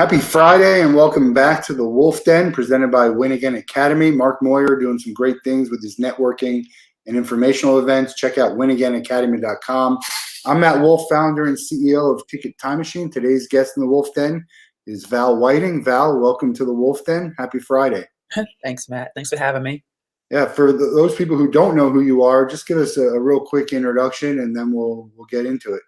Happy Friday and welcome back to the Wolff Den presented by Win Again Academy. Mark Moyer doing some great things with his networking and informational events. Check out winagainacademy.com. I'm Matt Wolff, founder and CEO of Ticket Time Machine. Today's guest in the Wolff Den is Val Whiting. Val, welcome to the Wolff Den. Happy Friday. Thanks, Matt. Thanks for having me. Yeah, for those people who don't know who you are, just give us a real quick introduction and then we'll get into it.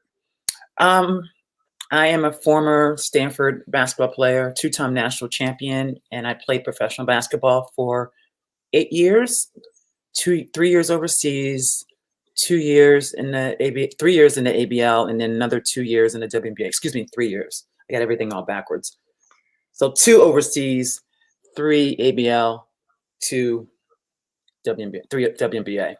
I am a former Stanford basketball player, two-time national champion, and I played professional basketball for 8 years, 3 years overseas, 2 years in the 3 years in the ABL, and then another 2 years in the WNBA. Excuse me, 3 years. I got everything all backwards. So 2 overseas, 3 ABL, 2 WNBA, 3 WNBA.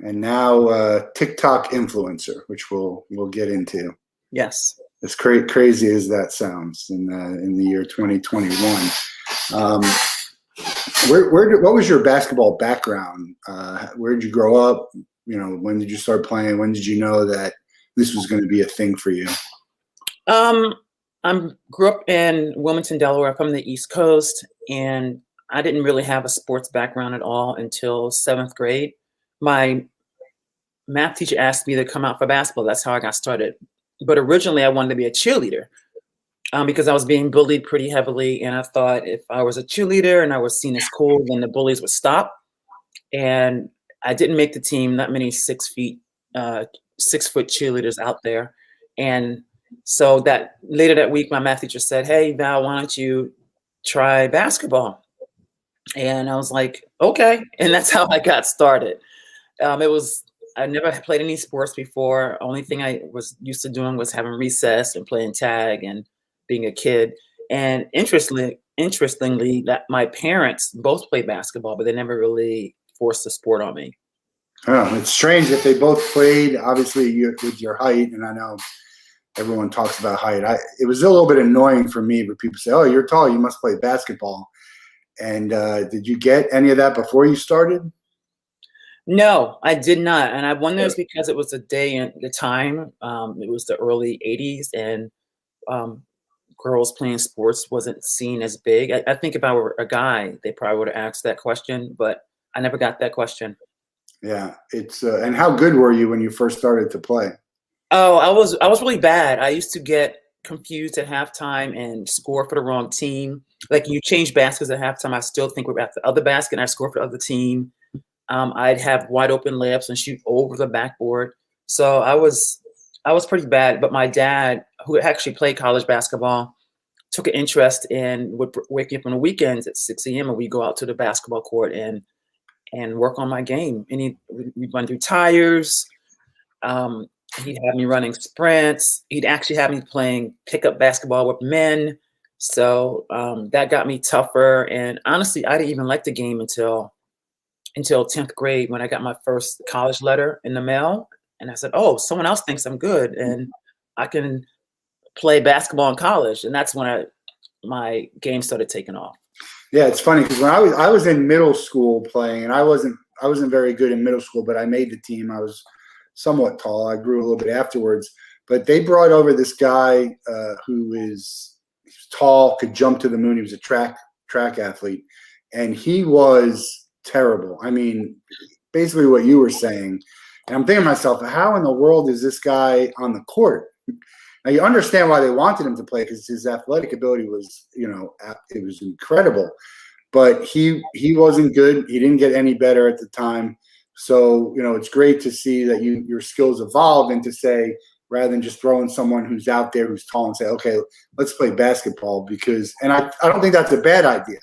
And now Tik Tok influencer, which we'll get into. Yes. As crazy as that sounds in the year 2021. What was your basketball background? Where did you grow up? You know, when did you start playing? When did you know that this was going to be a thing for you? I grew up in Wilmington, Delaware, from the East Coast, and I didn't really have a sports background at all until 7th grade. My math teacher asked me to come out for basketball. That's how I got started. But originally I wanted to be a cheerleader because I was being bullied pretty heavily. And I thought if I was a cheerleader and I was seen as cool, then the bullies would stop. And I didn't make the team, not many 6 foot cheerleaders out there. And so that later that week, my math teacher said, "Hey, Val, why don't you try basketball?" And I was like, okay. And that's how I got started. I never played any sports before. Only thing I was used to doing was having recess and playing tag and being a kid. And interestingly, that my parents both played basketball, but they never really forced the sport on me. Oh, it's strange that they both played, obviously, with your height. And I know everyone talks about height. It was a little bit annoying for me where people say, "Oh, you're tall, you must play basketball." And did you get any of that before you started? No, I did not. And I wonder if it's because it was a day and the time. It was the early 80s and girls playing sports wasn't seen as big. I think if I were a guy, they probably would have asked that question, but I never got that question. Yeah, it's and how good were you when you first started to play? Oh, I was really bad. I used to get confused at halftime and score for the wrong team. Like you change baskets at halftime, I still think we're at the other basket and I score for the other team. I'd have wide open layups and shoot over the backboard. So I was pretty bad. But my dad, who actually played college basketball, took an interest and would wake me up on the weekends at 6 a.m. and we'd go out to the basketball court and work on my game. And we'd run through tires. He'd have me running sprints. He'd actually have me playing pickup basketball with men. So that got me tougher. And honestly, I didn't even like the game until 10th grade when I got my first college letter in the mail. And I said, "Oh, someone else thinks I'm good and I can play basketball in college." And that's when my game started taking off. Yeah, it's funny because when I was in middle school playing, and I wasn't very good in middle school, but I made the team. I was somewhat tall. I grew a little bit afterwards. But they brought over this guy who was tall, could jump to the moon. He was a track athlete. And he was terrible. I mean, basically what you were saying. And I'm thinking to myself, how in the world is this guy on the court? Now you understand why they wanted him to play because his athletic ability was, it was incredible. But he wasn't good. He didn't get any better at the time. So, it's great to see that your skills evolved and to say, rather than just throwing someone who's out there who's tall and say, okay, let's play basketball and I don't think that's a bad idea.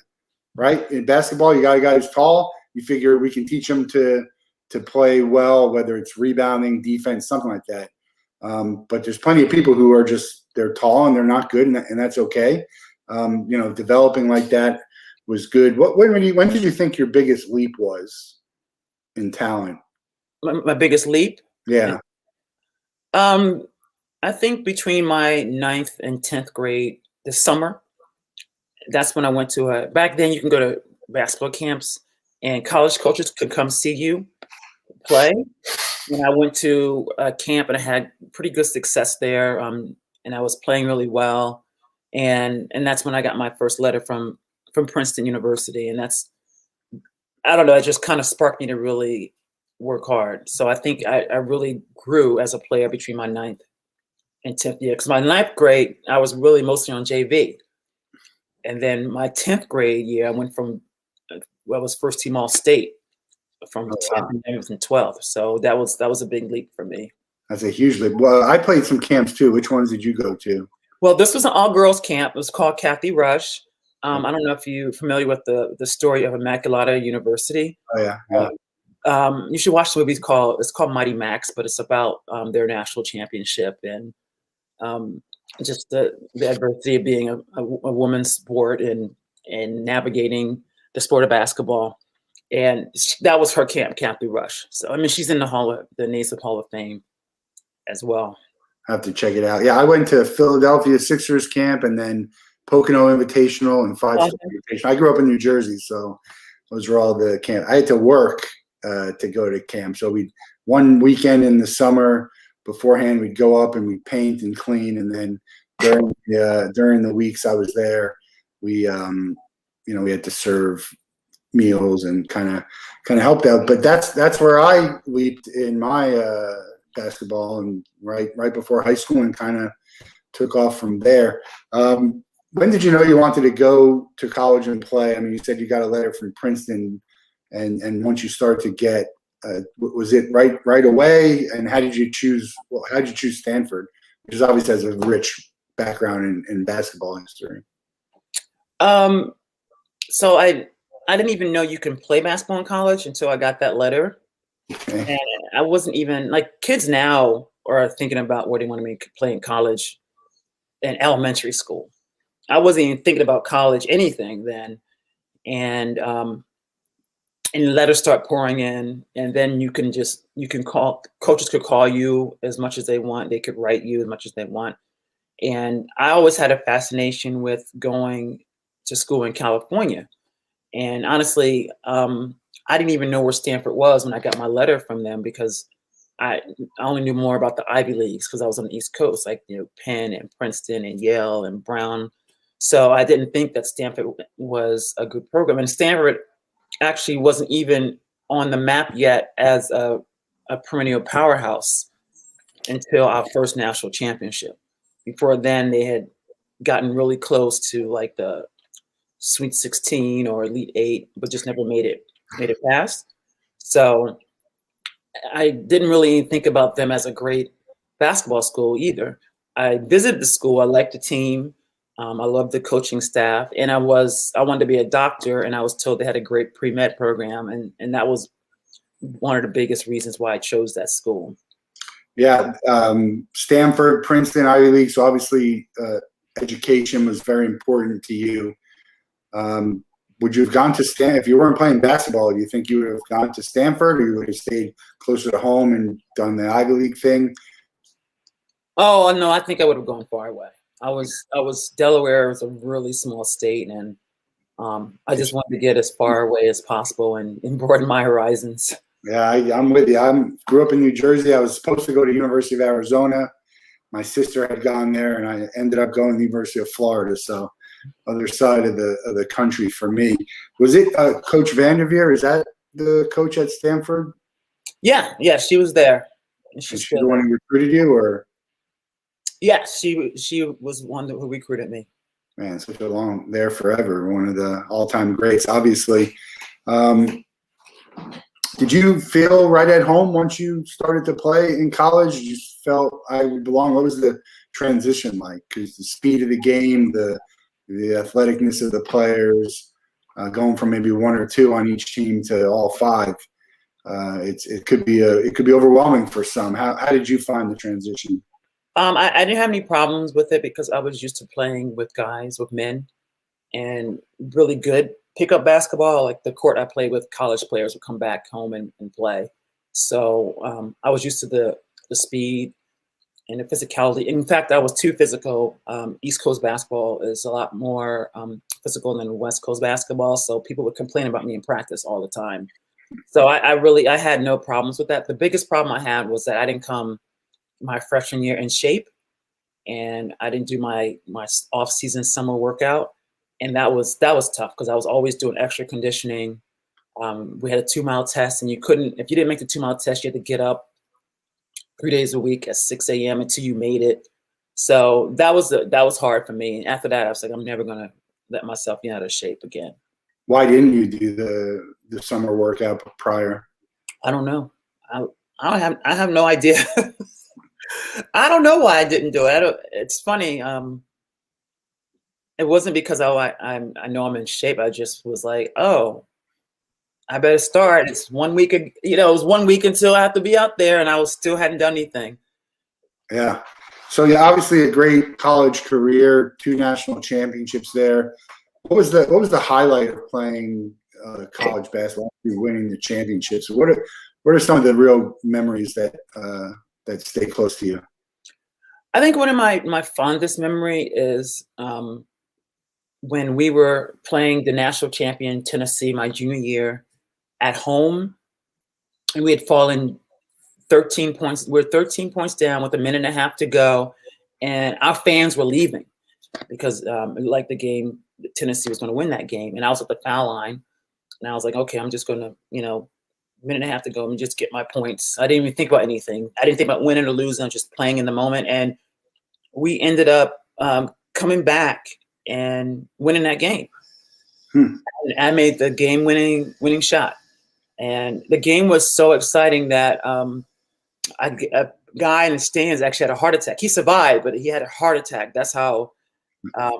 Right? In basketball, you got a guy who's tall. You figure we can teach him to play well, whether it's rebounding, defense, something like that. But there's plenty of people who are they're tall and they're not good, and that's okay. Developing like that was good. When did you think your biggest leap was in talent? My biggest leap? Yeah. I think between my 9th and 10th grade, this summer, that's when I went to back then you can go to basketball camps and college coaches could come see you play. And I went to a camp and I had pretty good success there. And I was playing really well. and that's when I got my first letter from Princeton University, and that's, I don't know, it just kind of sparked me to really work hard. So I think I really grew as a player between my ninth and 10th year, because my ninth grade I was really mostly on JV, and then my 10th grade year I went from I was first team All State from Oh, 10th wow. and 11th and 12th. So that was a big leap for me. That's a huge leap. Well, I played some camps too. Which ones did you go to? Well, this was an all-girls camp. It was called Kathy Rush. I don't know if you're familiar with the story of Immaculata University. Oh yeah, yeah. You should watch the movie. It's called Mighty Max, but it's about their national championship and just the adversity of being a woman's sport and navigating the sport of basketball. And that was her camp, Kathy Rush. So I mean, she's in the Naismith Hall of Fame as well. I have to check it out. Yeah, I went to Philadelphia Sixers camp and then Pocono Invitational and Five Star Invitational. I grew up in New Jersey, so those were all the camp. I had to work to go to camp. So one weekend in the summer beforehand, we'd go up and we'd paint and clean, and then during the weeks I was there, we we had to serve meals and kind of helped out. But that's where I leaped in my basketball, and right before high school, and kind of took off from there. When did you know you wanted to go to college and play? I mean, you said you got a letter from Princeton, and once you start to get, was it right away? And how did you choose? Well, how did you choose Stanford, which is obviously has a rich background in basketball history? So I didn't even know you can play basketball in college until I got that letter. Okay. And I wasn't even, like, kids now are thinking about where they want to play in college in elementary school. I wasn't even thinking about college, anything then. And letters start pouring in, and then you can call, coaches could call you as much as they want. They could write you as much as they want. And I always had a fascination with going to school in California. And honestly, I didn't even know where Stanford was when I got my letter from them, because I only knew more about the Ivy Leagues because I was on the East Coast, like, Penn and Princeton and Yale and Brown. So I didn't think that Stanford was a good program. And Stanford actually wasn't even on the map yet as a perennial powerhouse until our first national championship. Before then, they had gotten really close to like the Sweet 16 or Elite 8, but just never made it past. So I didn't really think about them as a great basketball school either. I visited the school. I liked the team. I loved the coaching staff, and I wanted to be a doctor, and I was told they had a great pre-med program, and that was one of the biggest reasons why I chose that school. Yeah, Stanford, Princeton, Ivy League. So obviously, education was very important to you. Would you have gone to Stanford if you weren't playing basketball? Do you think you would have gone to Stanford, or you would have stayed closer to home and done the Ivy League thing? Oh no, I think I would have gone far away. Delaware was a really small state, and I just wanted to get as far away as possible and broaden my horizons. Yeah, I'm with you. I grew up in New Jersey. I was supposed to go to University of Arizona. My sister had gone there, and I ended up going to the University of Florida. So, other side of the country for me. Was it Coach Vanderveer? Is that the coach at Stanford? Yeah, she was there. She's the one who recruited you, or? Yeah, she was one who recruited me. Man, such a long there forever. One of the all-time greats, obviously. Did you feel right at home once you started to play in college? You felt I would belong. What was the transition like? Because the speed of the game, the athleticness of the players, going from maybe one or two on each team to all five, it could be overwhelming for some. How did you find the transition? I didn't have any problems with it because I was used to playing with guys, with men, and really good pickup basketball. Like the court I played with, college players would come back home and play. So I was used to the speed and the physicality. In fact, I was too physical. East Coast basketball is a lot more physical than West Coast basketball. So people would complain about me in practice all the time. So I had no problems with that. The biggest problem I had was that I didn't come my freshman year in shape. and I didn't do my off-season summer workout, and that was tough because I was always doing extra conditioning. We had a 2-mile test, and if you didn't make the 2-mile test, you had to get up 3 days a week at 6 a.m. until you made it. So that was hard for me. And after that, I was like, I'm never gonna let myself get out of shape again. Why didn't you do the summer workout prior? I don't know. I have no idea. I don't know why I didn't do it. It's funny. It wasn't because I know I'm in shape. I just was like, oh, I better start. It's 1 week. It was 1 week until I have to be out there, and I still hadn't done anything. Yeah. So yeah, obviously a great college career, 2 national championships there. What was the highlight of playing college basketball, winning the championships? What are some of the real memories that stay close to you? I think one of my fondest memory is when we were playing the national champion Tennessee my junior year at home, and we had fallen 13 points. We're 13 points down with a minute and a half to go, and our fans were leaving because like the game, Tennessee was going to win that game, and I was at the foul line, and I was like, okay, I'm just going to, minute and a half to go and just get my points. I didn't even think about anything. I didn't think about winning or losing. I'm just playing in the moment, and we ended up coming back and winning that game. I made the game-winning shot, and the game was so exciting that a guy in the stands actually had a heart attack. He survived, but he had a heart attack. That's how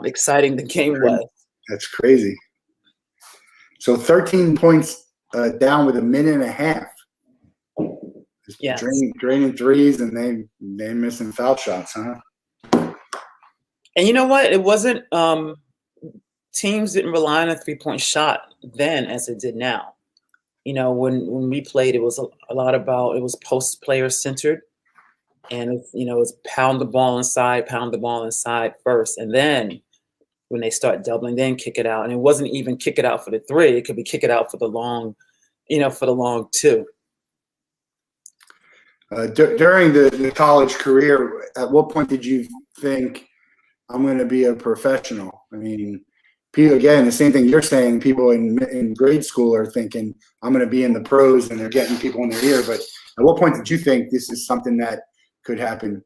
exciting the game was. That's crazy. So 13 points down with a minute and a half. Yes. Draining threes, and they missing foul shots, huh? And you know what? It wasn't teams didn't rely on a 3-point shot then as it did now. When we played, it was a lot about, it was post player centered, and it was pound the ball inside first, and then when they start doubling, then kick it out. And it wasn't even kick it out for the 3; it could be kick it out for the long, for the long 2. During the college career, at what point did you think, I'm going to be a professional? I mean, people, again, the same thing you're saying, people in grade school are thinking, I'm going to be in the pros, and they're getting people in their ear. But at what point did you think this is something that could happen?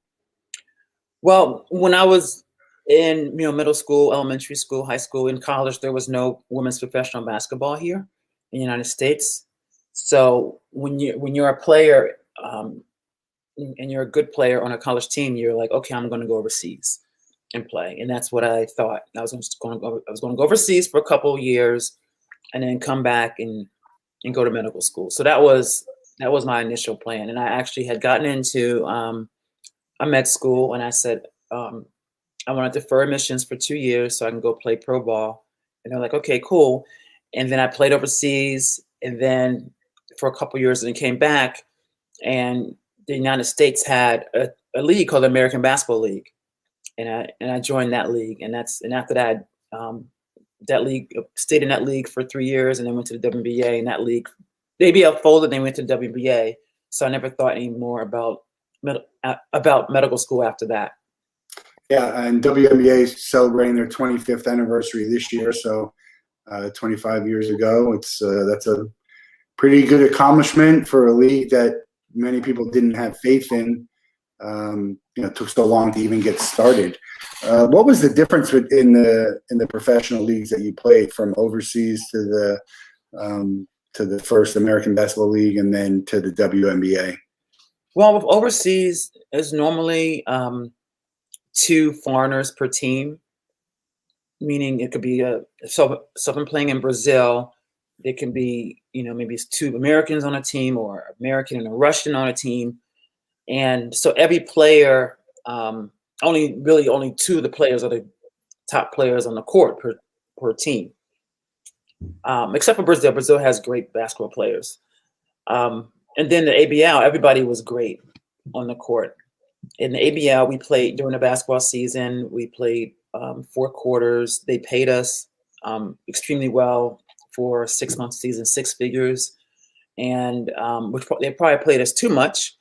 Well, when I was in middle school, elementary school, high school, in college, there was no women's professional basketball here in the United States. So when you're a player and you're a good player on a college team, you're like, okay, I'm going to go overseas and play. And that's what I thought. I was going to go overseas for a couple of years, and then come back and go to medical school. So that was my initial plan. And I actually had gotten into a med school, and I said I want to defer admissions for 2 years so I can go play pro ball. And they're like, okay, cool. And then I played overseas, and then for a couple of years, and then came back, and the United States had a league called the American Basketball League. And I joined that league, and after that, that league stayed in that league for 3 years, and then went to the WNBA. And that league, the ABL folded, then went to the WNBA. So I never thought any more about medical school after that. Yeah, and WNBA is celebrating their 25th anniversary this year. So 25 years ago, that's a pretty good accomplishment for a league that many people didn't have faith in. It took so long to even get started. What was the difference in the professional leagues that you played, from overseas to the first American Basketball League and then to the WNBA? Well, with overseas, is normally 2 foreigners per team, meaning it could be so if I'm playing in Brazil, it can be maybe it's 2 Americans on a team, or American and a Russian on a team. And so every player, only 2 of the players are the top players on the court per team, except for Brazil. Brazil has great basketball players. And then the ABL, everybody was great on the court. In the ABL, we played during the basketball season. We played 4 quarters. They paid us extremely well for a 6-month season, 6 figures. And they probably played us too much.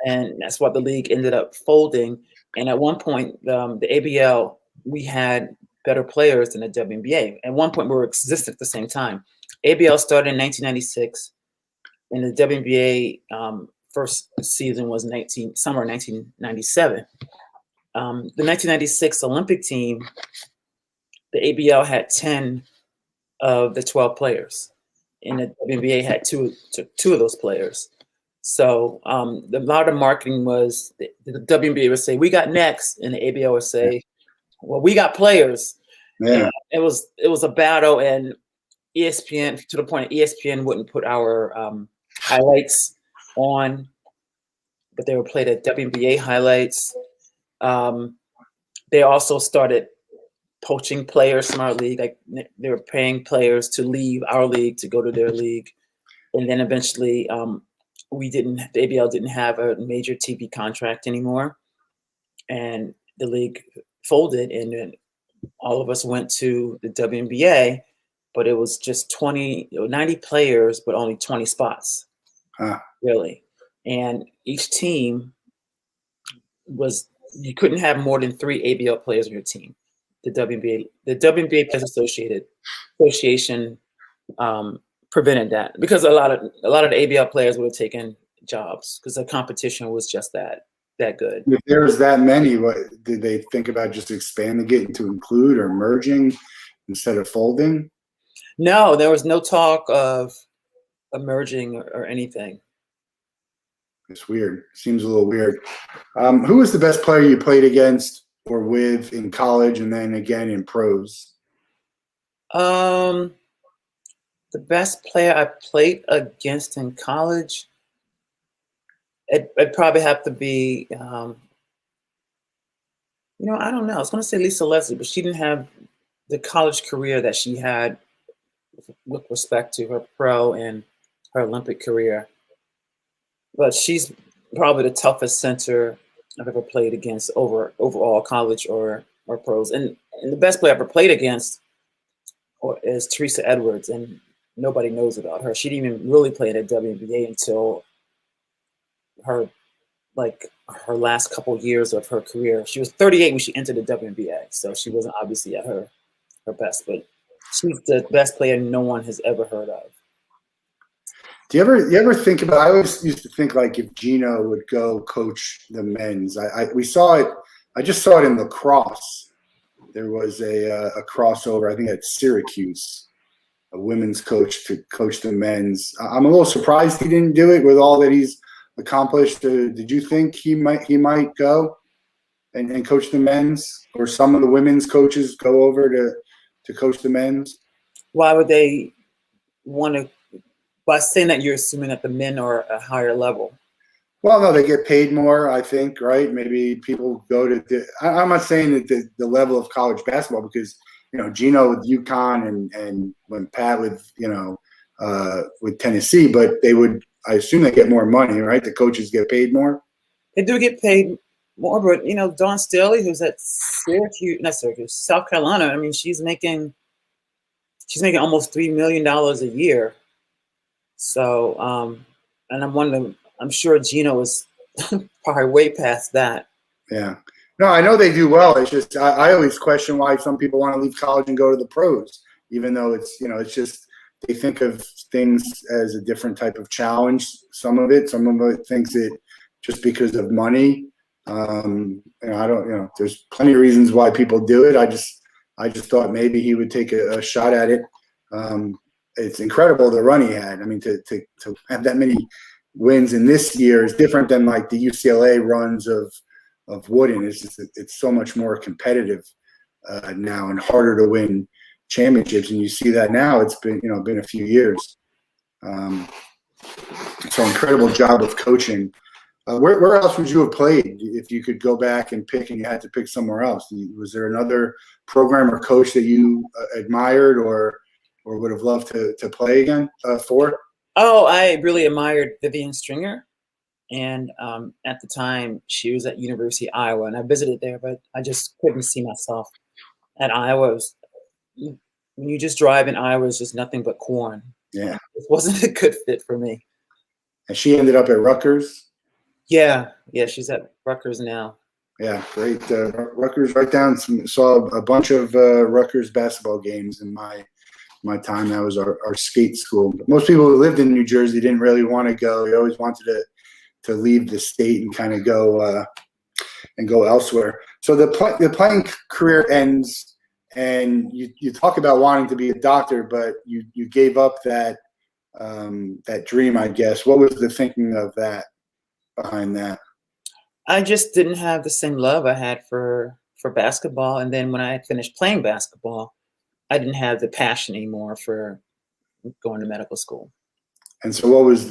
And that's why the league ended up folding. And at one point, the ABL, we had better players than the WNBA. At one point, we were existent at the same time. ABL started in 1996, and the WNBA first season was summer 1997. The 1996 Olympic team, the ABL had 10 of the 12 players, and the WNBA had two of those players. So a lot of marketing was the WNBA would say, "We got next," and the ABL would say, "Well, we got players." Yeah. And it was a battle, and ESPN, to the point ESPN wouldn't put our highlights on, but they would play the WNBA highlights. They also started poaching players from our league. Like they were paying players to leave our league to go to their league, and then eventually the ABL didn't have a major TV contract anymore, and the league folded, and then all of us went to the WNBA, but it was just 90 players, but only 20 spots, really. And each team you couldn't have more than 3 ABL players on your team. The WNBA Players Association prevented that, because a lot of the ABL players would have taken jobs because the competition was just that good. If there was that many, what did they think about, just expanding it to include or merging instead of folding? No, there was no talk of merging or anything. It's weird. Seems a little weird. Who was the best player you played against or with in college, and then again in pros? The best player I played against in college, it'd probably have to be, I don't know. I was going to say Lisa Leslie, but she didn't have the college career that she had with respect to her pro and her Olympic career. But she's probably the toughest center I've ever played against overall college or pros. And the best player I ever played against is Teresa Edwards, and nobody knows about her. She didn't even really play in the WNBA until her last couple years of her career. She was 38 when she entered the WNBA, so she wasn't obviously at her best, but she's the best player no one has ever heard of. Do you ever think about? I always used to think, like, if Gino would go coach the men's. We saw it. I just saw it in lacrosse. There was a crossover, I think, at Syracuse, a women's coach to coach the men's. I'm a little surprised he didn't do it with all that he's accomplished. Did you think he might go and coach the men's, or some of the women's coaches go over to coach the men's? Why would they want to? By saying that, you're assuming that the men are a higher level. Well, no, they get paid more, I think, right? Maybe people go to I'm not saying that the level of college basketball, because, Gino with UConn and when Pat with Tennessee, but I assume they get more money, right? The coaches get paid more. They do get paid more, but Dawn Staley, who's at South Carolina, I mean, she's making almost $3 million a year. So, and I'm sure Gino is probably way past that. Yeah. No, I know they do well. It's just I always question why some people want to leave college and go to the pros, even though it's just they think of things as a different type of challenge. Some of it thinks it just because of money. There's plenty of reasons why people do it. I just thought maybe he would take a shot at it. It's incredible the run he had. I mean, to have that many wins in this year is different than like the UCLA runs of Wooden. It's so much more competitive now and harder to win championships, and you see that now. It's been a few years. So incredible job of coaching. Where else would you have played if you could go back and pick, and you had to pick somewhere else? Was there another program or coach that you admired or would have loved to play again for? Oh, I really admired Vivian Stringer. And at the time, she was at University of Iowa, and I visited there, but I just couldn't see myself at Iowa. When you just drive in Iowa, it's just nothing but corn. Yeah. It wasn't a good fit for me. And she ended up at Rutgers? Yeah, she's at Rutgers now. Yeah, great. Rutgers, right down. Saw a bunch of Rutgers basketball games in my time. That was our skate school. But most people who lived in New Jersey didn't really want to go. They always wanted to leave the state and kind of go elsewhere. So the playing career ends, and you talk about wanting to be a doctor, but you gave up that dream, I guess. What was the thinking of that behind that? I just didn't have the same love I had for basketball. And then when I finished playing basketball, I didn't have the passion anymore for going to medical school. And so, what was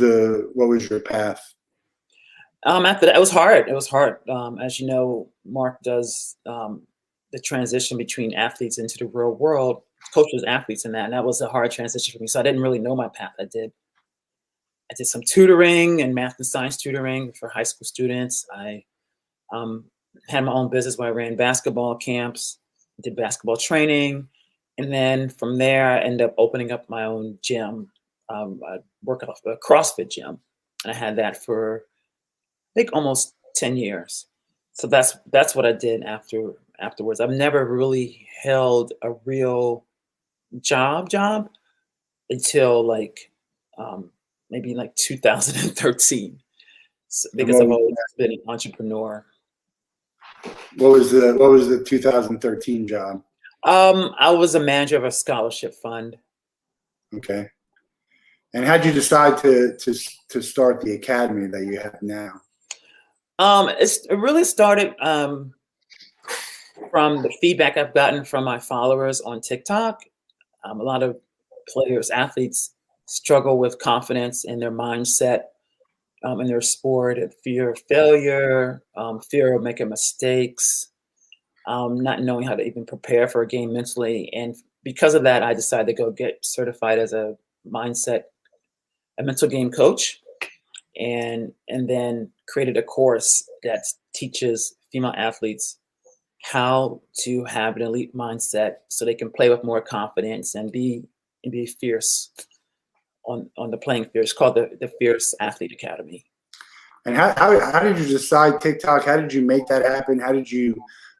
your path? After that, it was hard. It was hard. As you know, Mark does the transition between athletes into the real world, coaches athletes in that, and that was a hard transition for me. So I didn't really know my path. I did some tutoring and math and science tutoring for high school students. I had my own business where I ran basketball camps, did basketball training, and then from there I ended up opening up my own gym. I work at a CrossFit gym, and I had that for I think almost 10 years. So that's what I did afterwards. I've never really held a real job until like maybe like 2013, And because I've always been an entrepreneur. what was the 2013 job? I was a manager of a scholarship fund. Okay. And how'd you decide to start the academy that you have now? It really started from the feedback I've gotten from my followers on TikTok. A lot of players, athletes struggle with confidence in their mindset, in their sport, fear of failure, fear of making mistakes, not knowing how to even prepare for a game mentally. And because of that, I decided to go get certified as a mental game coach, and then created a course that teaches female athletes how to have an elite mindset so they can play with more confidence and be fierce on the playing field. It's called the Fierce Athlete Academy. And how did you decide TikTok? How did you make that happen? How did you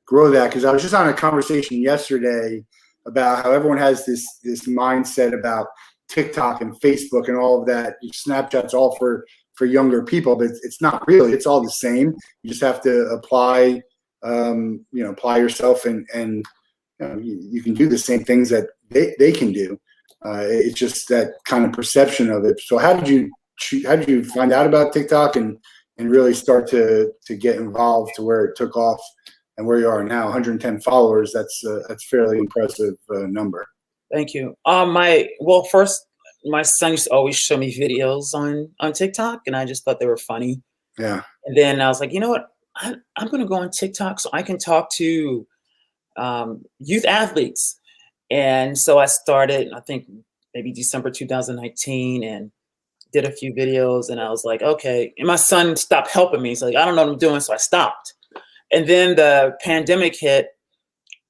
grow that? Because I was just on a conversation yesterday about how everyone has this mindset about TikTok and Facebook and all of that. Snapchat's all for younger people, but it's not really. It's all the same. You just have to apply yourself, and you can do the same things that they can do. It's just that kind of perception of it. So how did you find out about TikTok and really start to get involved to where it took off and where you are now? 110 followers. That's fairly impressive number. Thank you. First, my son used to always show me videos on TikTok, and I just thought they were funny. Yeah. And then I was like, you know what? I'm going to go on TikTok so I can talk to youth athletes. And so I started, I think maybe December 2019, and did a few videos. And I was like, okay. And my son stopped helping me. He's like, I don't know what I'm doing. So I stopped. And then the pandemic hit,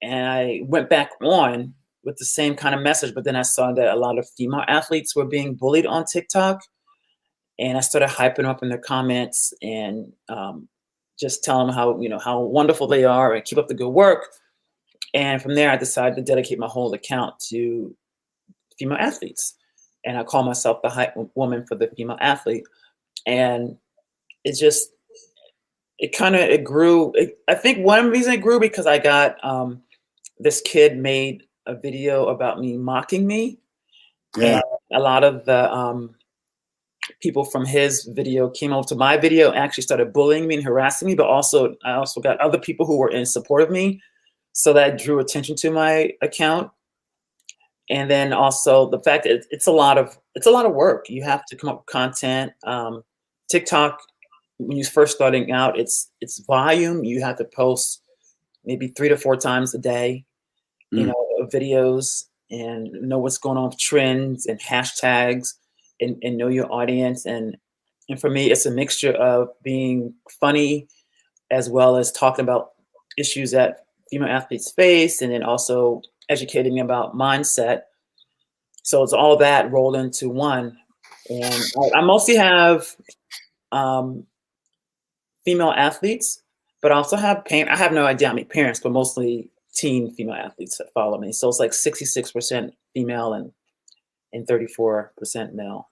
and I went back on with the same kind of message. But then I saw that a lot of female athletes were being bullied on TikTok. And I started hyping up in their comments and just telling them how wonderful they are and keep up the good work. And from there, I decided to dedicate my whole account to female athletes. And I call myself the hype woman for the female athlete. And it grew. I think one reason it grew because I got this kid made a video about me mocking me. Yeah. And a lot of the people from his video came over to my video and actually started bullying me and harassing me. But I also got other people who were in support of me. So that drew attention to my account. And then also the fact that it's a lot of work. You have to come up with content. TikTok, when you're first starting out, it's volume. You have to post maybe 3 to 4 times a day, of videos, and know what's going on with trends and hashtags, and know your audience. And for me, it's a mixture of being funny as well as talking about issues that female athletes face, and then also educating about mindset. So it's all that rolled into one. And I mostly have female athletes, but I also have I have no idea how many parents, but mostly teen female athletes that follow me. So it's like 66% female and 34% male.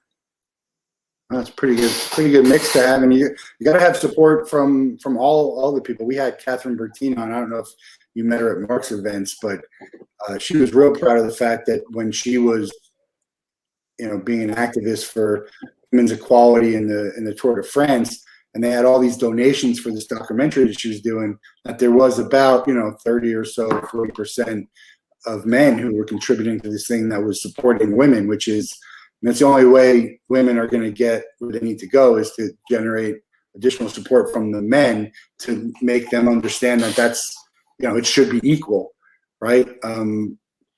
That's pretty good mix to have, and you got to have support from all the people. We had Catherine Bertino, and I don't know if you met her at Mark's events, but she was real proud of the fact that when she was, being an activist for women's equality in the Tour de France, and they had all these donations for this documentary that she was doing, that there was about 30 or so 40% of men who were contributing to this thing that was supporting women, which is. And that's the only way women are going to get where they need to go, is to generate additional support from the men to make them understand that that's, it should be equal, right?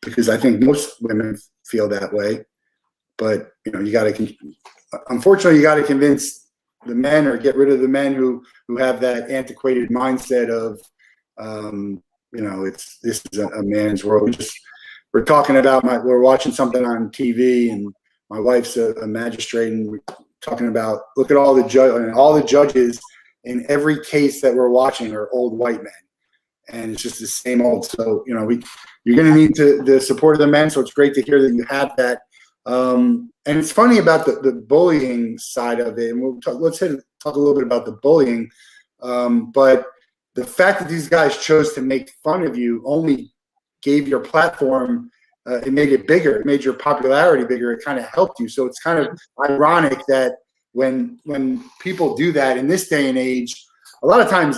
Because I think most women feel that way, but unfortunately, you got to convince the men, or get rid of the men who have that antiquated mindset of, this is a man's world. We're talking about we're watching something on TV, and my wife's a magistrate, and we're talking about, look at all the judges in every case that we're watching are old white men, and it's just the same old. So you're going to need the support of the men. So it's great to hear that you have that. And it's funny about the bullying side of it, and let's talk a little bit about the bullying. But the fact that these guys chose to make fun of you only gave your platform. It made it bigger. It made your popularity bigger. It kind of helped you. So it's kind of ironic that when people do that in this day and age, a lot of times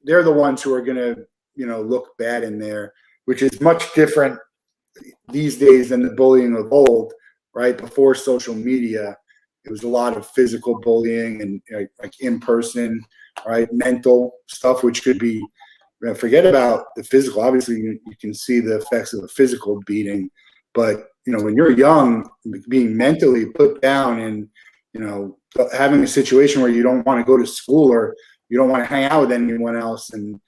they're the ones who are going to look bad in there, which is much different these days than the bullying of old. Right before social media, it was a lot of physical bullying and like in person, right, mental stuff, which could be. Forget about the physical. Obviously, you can see the effects of a physical beating, but when you're young, being mentally put down and having a situation where you don't want to go to school or you don't want to hang out with anyone else, and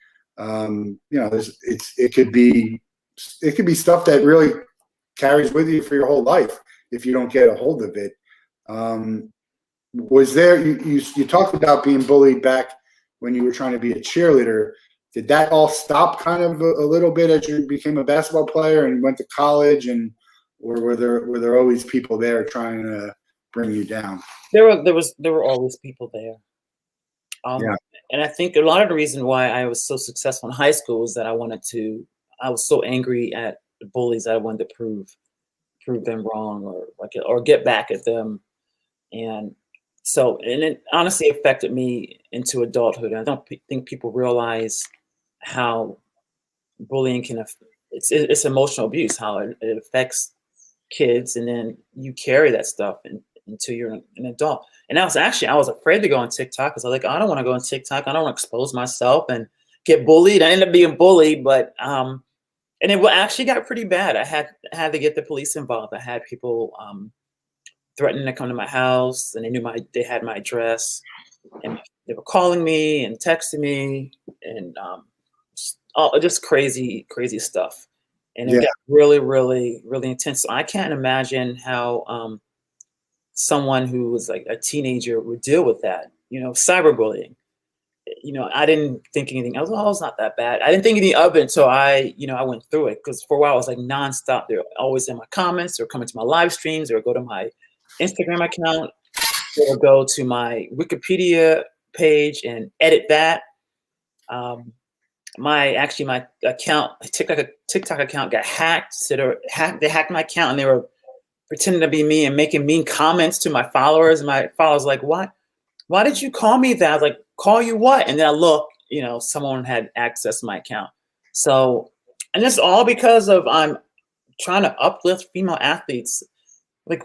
it could be stuff that really carries with you for your whole life if you don't get a hold of it. Was there you talked about being bullied back when you were trying to be a cheerleader? Did that all stop kind of a little bit as you became a basketball player and went to college, or were there always people there trying to bring you down? There were always people there. Yeah. And I think a lot of the reason why I was so successful in high school is that I was so angry at the bullies that I wanted to prove them wrong, or get back at them. And it honestly affected me into adulthood. I don't think people realize how bullying it's emotional abuse, how it affects kids, and then you carry that stuff until you're an adult. And I was afraid to go on TikTok because I was like, I don't want to go on TikTok. I don't want to expose myself and get bullied. I ended up being bullied, but and it actually got pretty bad. I had to get the police involved. I had people threatening to come to my house, and they had my address, and they were calling me and texting me, and just crazy stuff. And it got really, really, really intense. So I can't imagine how someone who was like a teenager would deal with that. Cyberbullying. I didn't think anything. It's not that bad. I didn't think anything of it until I went through it. Because for a while I was like nonstop. They're always in my comments, or coming to my live streams, or go to my Instagram account, or go to my Wikipedia page and edit that. My account, TikTok account, got hacked. They hacked my account, and they were pretending to be me and making mean comments to my followers. And my followers like, "What? Why did you call me that?" I was like, "Call you what?" And then I look, someone had access to my account. So, and it's all because of I'm trying to uplift female athletes. Like,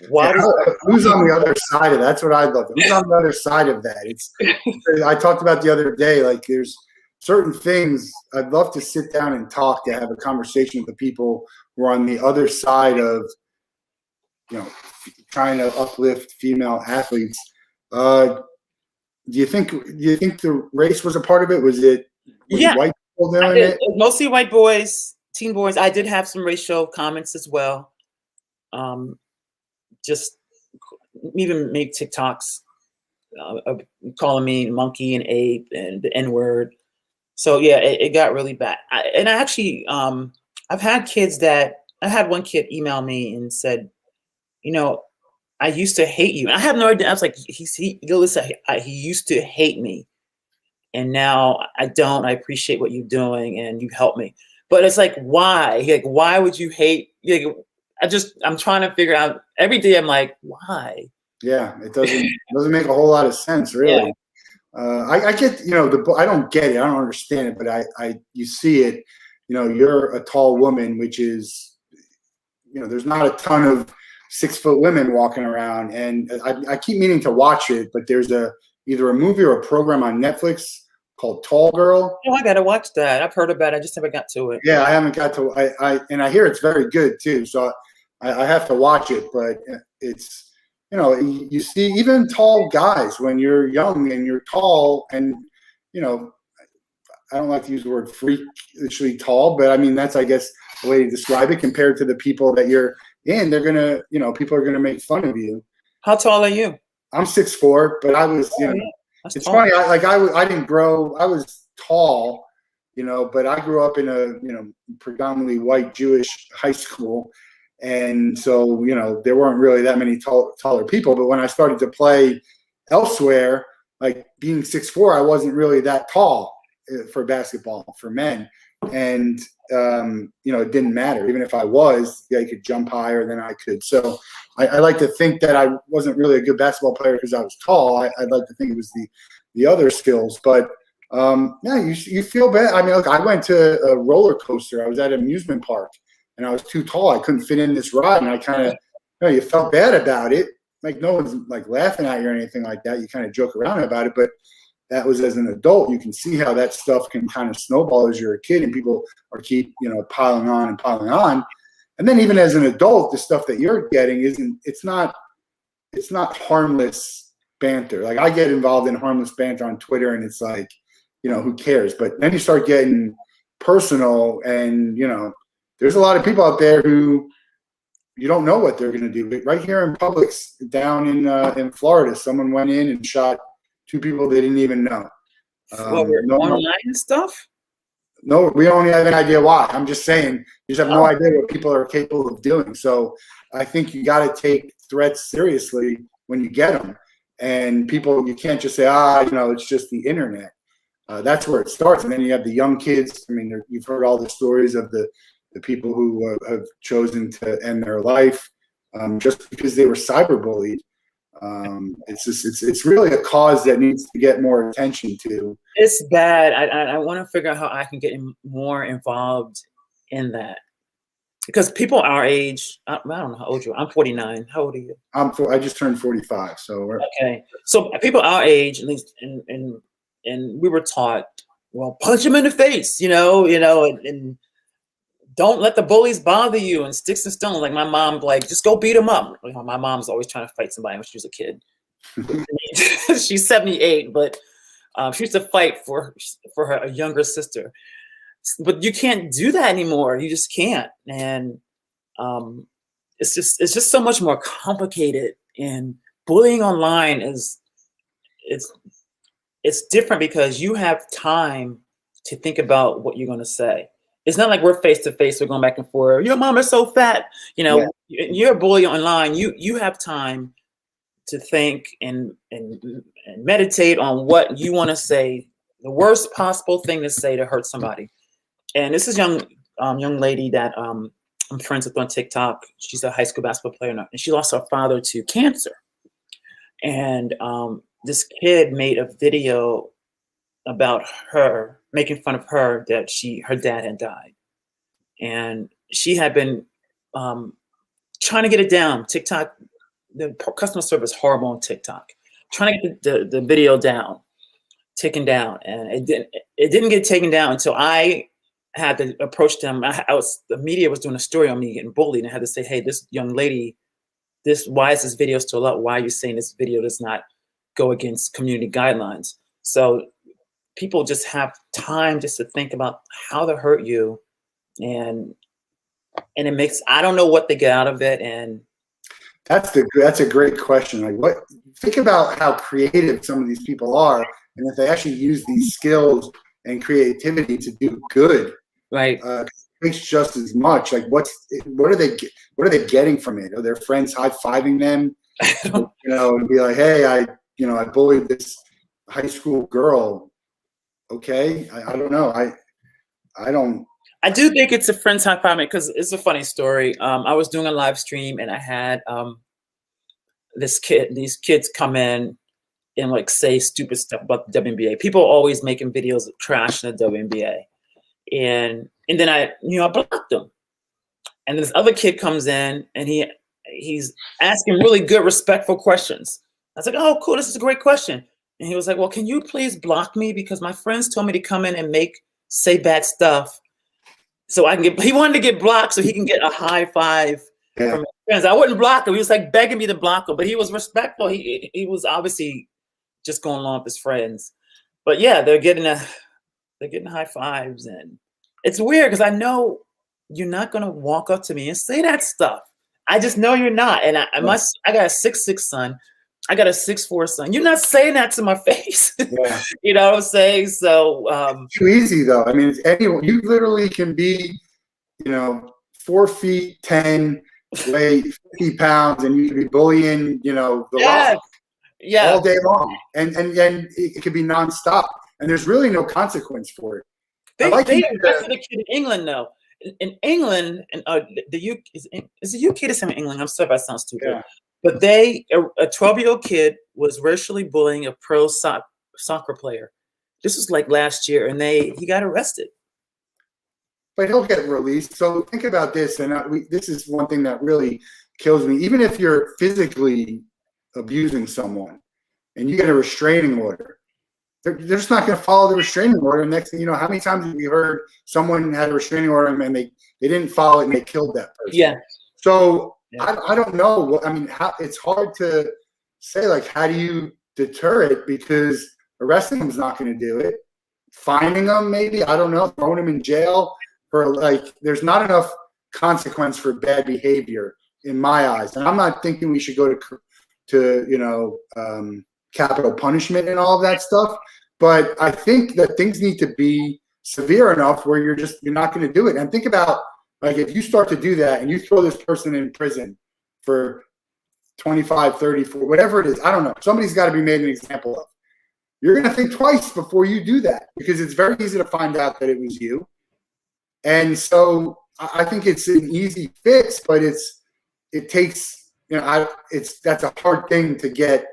why? Who's on the other side of that? That's what I'd love. Who's on the other side of that? I talked about the other day, like there's certain things I'd love to sit down and talk, to have a conversation with the people who are on the other side of, trying to uplift female athletes. Do you think the race was a part of it? Was white people doing it? Mostly white boys, teen boys. I did have some racial comments as well. Just even make TikToks calling me monkey and ape and the N word. So yeah, it got really bad. And I actually, I've had kids that I had one kid email me and said, you know, I used to hate you. And I have no idea. I was like, he used to hate me, and now I don't. I appreciate what you're doing, and you help me. But it's like, why? Like, why would you hate? Like, I'm trying to figure out every day. I'm like, why? Yeah, it doesn't make a whole lot of sense, really. Yeah. I get, I don't get it. I don't understand it, but you see it. You're a tall woman, which is, there's not a ton of 6-foot women walking around, and I keep meaning to watch it, but there's either a movie or a program on Netflix called Tall Girl. Oh, I gotta watch that. I've heard about it. I just never got to it. Yeah, I haven't got to. And I hear it's very good too. So I have to watch it. But it's you see even tall guys when you're young and you're tall, and I don't like to use the word freakishly tall, but I mean that's I guess the way to describe it compared to the people that you're in. They're gonna people are gonna make fun of you. How tall are you? I'm 6'4", but I was it's tall. Funny. I didn't grow. I was tall, but I grew up in a predominantly white Jewish high school, and so there weren't really that many taller people. But when I started to play elsewhere, like being 6'4", I wasn't really that tall for basketball for men, and it didn't matter. Even if I was, I could jump higher than I could. So I like to think that I wasn't really a good basketball player because I was tall. I'd like to think it was the other skills. But yeah, you feel bad. I mean, look, I went to a roller coaster. I was at an amusement park, and I was too tall. I couldn't fit in this ride, and I kind of, you felt bad about it. Like no one's like laughing at you or anything like that. You kind of joke around about it, but that was as an adult. You can see how that stuff can kind of snowball as you're a kid, and people keep piling on and piling on. And then even as an adult, the stuff that you're getting it's not harmless banter. Like I get involved in harmless banter on Twitter, and it's like, who cares? But then you start getting personal, and there's a lot of people out there who you don't know what they're going to do. But right here in Publix down in Florida, someone went in and shot 2 people they didn't even know. Online stuff? No, we don't have any idea why. I'm just saying, you just have no idea what people are capable of doing. So I think you got to take threats seriously when you get them. And people, you can't just say, it's just the internet. That's where it starts. And then you have the young kids. I mean, you've heard all the stories of the people who have chosen to end their life just because they were cyberbullied. It's really a cause that needs to get more attention to. It's bad. I want to figure out how I can get more involved in that, because people our age, I don't know how old you are. I'm 49. How old are you? I just turned 45. So okay. So people our age, at least, and we were taught, well, punch them in the face, and don't let the bullies bother you, and sticks and stones. Like my mom, just go beat them up. My mom's always trying to fight somebody when she was a kid. She's 78, but she used to fight for her younger sister. But you can't do that anymore. You just can't. And it's just so much more complicated. And bullying online it's different because you have time to think about what you're going to say. It's not like we're face to face. We're going back and forth. Your mom is so fat. You're a bully online. You have time to think and meditate on what you want to say. The worst possible thing to say to hurt somebody. And this is young lady that I'm friends with on TikTok. She's a high school basketball player, and she lost her father to cancer. And this kid made a video about her, making fun of her, that her dad had died. And she had been trying to get it down. TikTok, the customer service is horrible on TikTok. Trying to get the video taken down. And it didn't get taken down until I had to approach them. The media was doing a story on me getting bullied, and I had to say, hey, this young lady, why is this video still up? Why are you saying this video does not go against community guidelines? So people just have time just to think about how to hurt you, and it makes, I don't know what they get out of it. And That's a great question. Like, what? Think about how creative some of these people are, and if they actually use these skills and creativity to do good, Right. it takes just as much. Like, what are they getting from it? Are their friends high fiving them? And be like, hey, I bullied this high school girl. Okay, I don't know. I don't. I do think it's a friend's high five because it's a funny story. I was doing a live stream and I had these kids come in and like say stupid stuff about the WNBA. People are always making videos of trash in the WNBA, and then I blocked them. And this other kid comes in and he's asking really good, respectful questions. I was like, oh, cool, this is a great question. And he was like, well, can you please block me because my friends told me to come in and say bad stuff. So he wanted to get blocked so he can get a high five from his friends. I wouldn't block him. He was like begging me to block him, but he was respectful. He was obviously just going along with his friends. But yeah, they're getting high fives, and it's weird because I know you're not gonna walk up to me and say that stuff. I just know you're not. And I got a 6'6" son. I got a 6'4" son. You're not saying that to my face. Yeah. You know what I'm saying? So it's too easy though. I mean, anyone, you literally can be, 4 feet 10, weigh 50 pounds, and you can be bullying, the Rock all day long, and it could be nonstop, and there's really no consequence for it. They arrested a kid in England though. In England, and the UK is the UK the same in England? I'm sorry if I sound stupid. Yeah. But a 12-year-old kid was racially bullying a pro soccer player. This was like last year, and he got arrested. But he'll get released. So think about this, and this is one thing that really kills me. Even if you're physically abusing someone and you get a restraining order, they're just not going to follow the restraining order. Next thing you know, how many times have we heard someone had a restraining order and they didn't follow it and they killed that person? Yeah. So I don't know. I mean, it's hard to say, like, how do you deter it? Because arresting them is not going to do it. Fining them, maybe, I don't know, throwing them in jail for, like, there's not enough consequence for bad behavior in my eyes. And I'm not thinking we should go to capital punishment and all of that stuff. But I think that things need to be severe enough where you're not going to do it. And think about, like, if you start to do that and you throw this person in prison for 25, 30, 40, whatever it is, I don't know. Somebody's got to be made an example of. You're going to think twice before you do that because it's very easy to find out that it was you. And so I think it's an easy fix, but it takes, that's a hard thing to get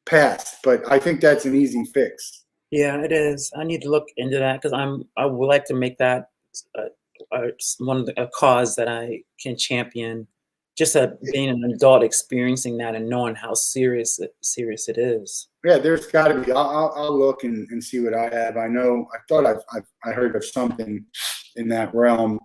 past. But I think that's an easy fix. Yeah, it is. I need to look into that because I would like to make that a cause that I can champion. Just being an adult, experiencing that and knowing how serious it is. Yeah, there's got to be. I'll look and see what I have. I know. I thought I heard of something in that realm,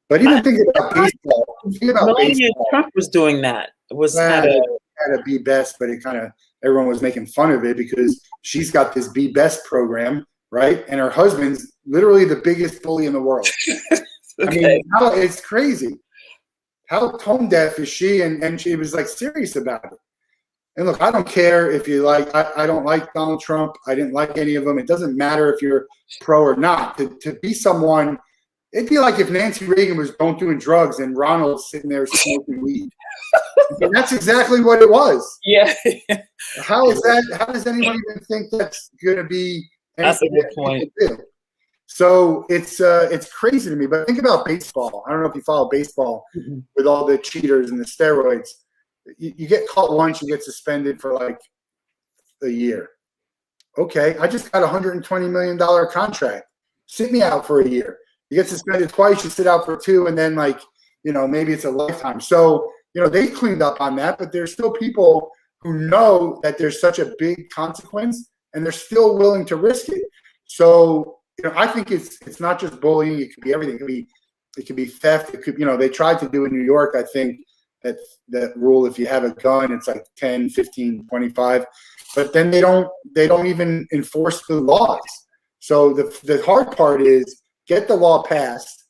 but even thinking about baseball. Melania Trump was doing that. It was had a Be Best, but it kind of everyone was making fun of it because she's got this Be Best program, right? And her husband's literally the biggest bully in the world. Okay. I mean, it's crazy. How tone deaf is she? And she was like serious about it. And look, I don't care if you like. I don't like Donald Trump. I didn't like any of them. It doesn't matter if you're pro or not. To be someone, it'd be like if Nancy Reagan was doing drugs and Ronald's sitting there smoking weed. And that's exactly what it was. Yeah. How is that? How does anyone even think that's going to be? That's a good point. So it's crazy to me. But think about baseball. I don't know if you follow baseball with all the cheaters and the steroids. You get caught once, you get suspended for like a year. Okay, I just got a $120 million contract. Sit me out for a year. You get suspended twice, you sit out for 2, and then maybe it's a lifetime. So they cleaned up on that, but there's still people who know that there's such a big consequence, and they're still willing to risk it. So I think it's not just bullying. It could be everything. It could be theft. It could they tried to do in New York. I think that rule, if you have a gun, it's like 10, 15, 25. But then they don't even enforce the laws. So the hard part is get the law passed,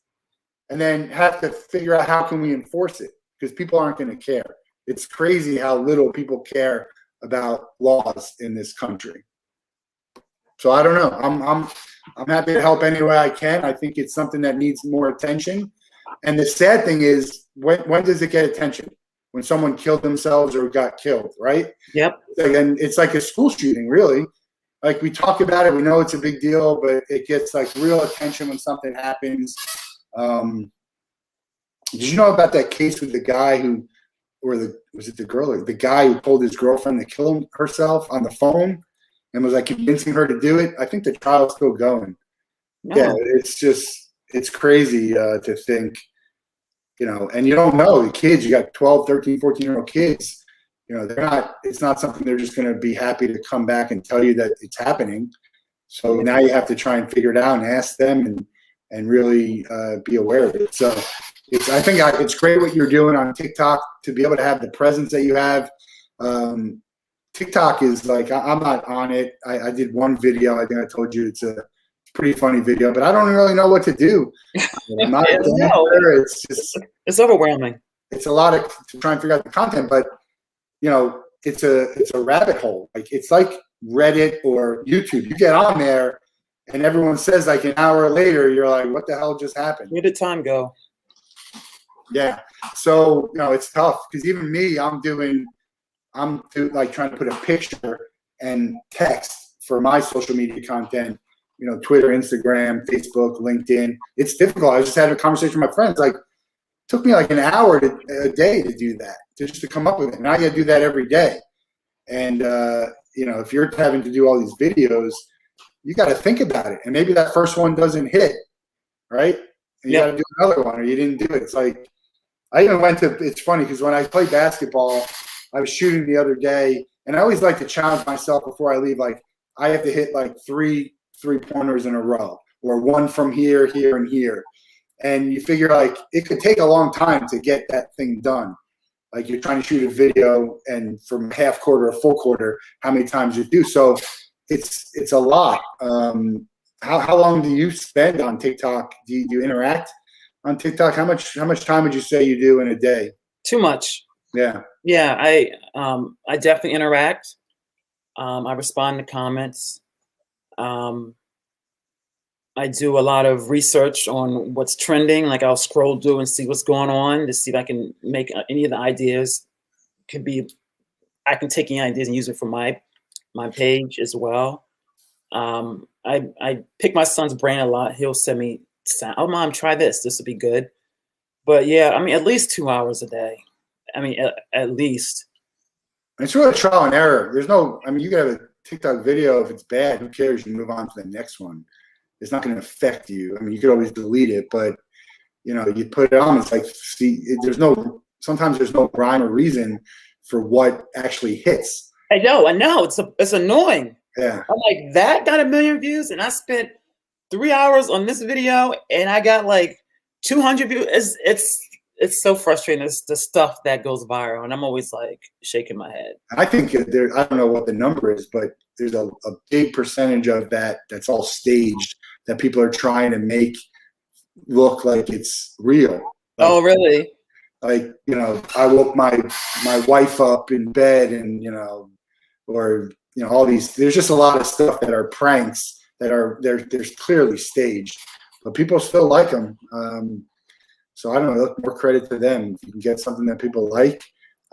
and then have to figure out how can we enforce it because people aren't going to care. It's crazy how little people care about laws in this country. So I don't know. I'm happy to help any way I can. I think it's something that needs more attention. And the sad thing is, when does it get attention? When someone killed themselves or got killed, right? Yep. And it's like a school shooting, really. Like, we talk about it, we know it's a big deal, but it gets like real attention when something happens. Did you know about that case with the guy who, was it the girl, or the guy who told his girlfriend to kill herself on the phone and was like convincing her to do it? I think the trial's still going. No. Yeah, it's crazy to think, and you don't know the kids. You got 12, 13, 14-year-old kids. It's not something they're just going to be happy to come back and tell you that it's happening. So now you have to try and figure it out and ask them and really be aware of it. So I think it's great what you're doing on TikTok to be able to have the presence that you have. TikTok is like, I'm not on it. I did one video. I think I told you it's a pretty funny video, but I don't really know what to do. I'm not a dancer. It's overwhelming. It's a lot to try and figure out the content, but it's a rabbit hole. Like, it's like Reddit or YouTube. You get on there and everyone says, like, an hour later, you're like, what the hell just happened? Where did time go? Yeah. So, it's tough because even me, I'm like trying to put a picture and text for my social media content, Twitter, Instagram, Facebook, LinkedIn. It's difficult. I just had a conversation with my friends. Like, it took me like an hour a day to do that, just to come up with it. Now you got to do that every day. And, if you're having to do all these videos, you got to think about it. And maybe that first one doesn't hit, right? And you got to do another one, or you didn't do it. It's like, it's funny because when I play basketball, I was shooting the other day, and I always like to challenge myself before I leave. Like, I have to hit like 3 3-pointers in a row, or one from here, here, and here. And you figure, like, it could take a long time to get that thing done. Like, you're trying to shoot a video, and from half quarter or full quarter, how many times you do. So it's a lot. How long do you spend on TikTok? Do you interact on TikTok? How much time would you say you do in a day? Too much. Yeah. Yeah, I definitely interact. I respond to comments. I do a lot of research on what's trending. Like, I'll scroll through and see what's going on to see if I can make any of the ideas. I can take any ideas and use it for my page as well. I pick my son's brain a lot. He'll send me, "Oh, Mom, try this. This will be good." But yeah, I mean, at least 2 hours a day. I mean, at least. It's really trial and error. You can have a TikTok video. If it's bad, who cares? You move on to the next one. It's not going to affect you. I mean, you could always delete it, but you put it on. It's like, sometimes there's no rhyme or reason for what actually hits. I know. It's annoying. Yeah. I'm like, that got 1 million views, and I spent 3 hours on this video, and I got like 200 views. It's so frustrating. It's the stuff that goes viral, and I'm always like shaking my head. I think I don't know what the number is, but there's a big percentage of that's all staged, that people are trying to make look like it's real. Like, oh, really? Like, I woke my wife up in bed, and or all these. There's just a lot of stuff that are pranks that they're clearly staged, but people still like them. So I don't know. More credit to them. If you can get something that people like,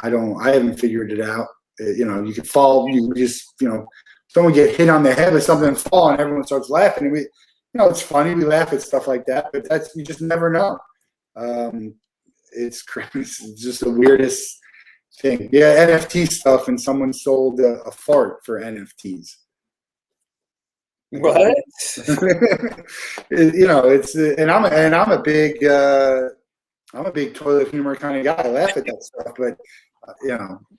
I haven't figured it out. You could fall. You just someone get hit on the head with something and fall, and everyone starts laughing. And it's funny. We laugh at stuff like that, but you just never know. It's crazy. It's just the weirdest thing. Yeah, NFT stuff, and someone sold a fart for NFTs. What? It's and I'm a big toilet humor kind of guy. I laugh at that stuff, but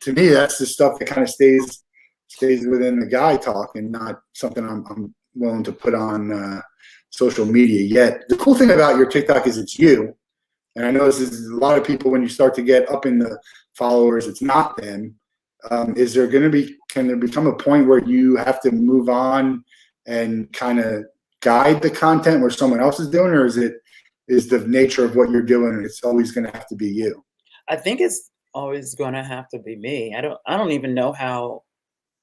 to me, that's the stuff that kind of stays within the guy talk, and not something I'm willing to put on social media yet. The cool thing about your TikTok is it's you, and I know this is a lot of people. When you start to get up in the followers, it's not them. Can there become a point where you have to move on and kind of guide the content where someone else is doing, or is the nature of what you're doing, it's always going to have to be you? I think it's always going to have to be me. I don't even know how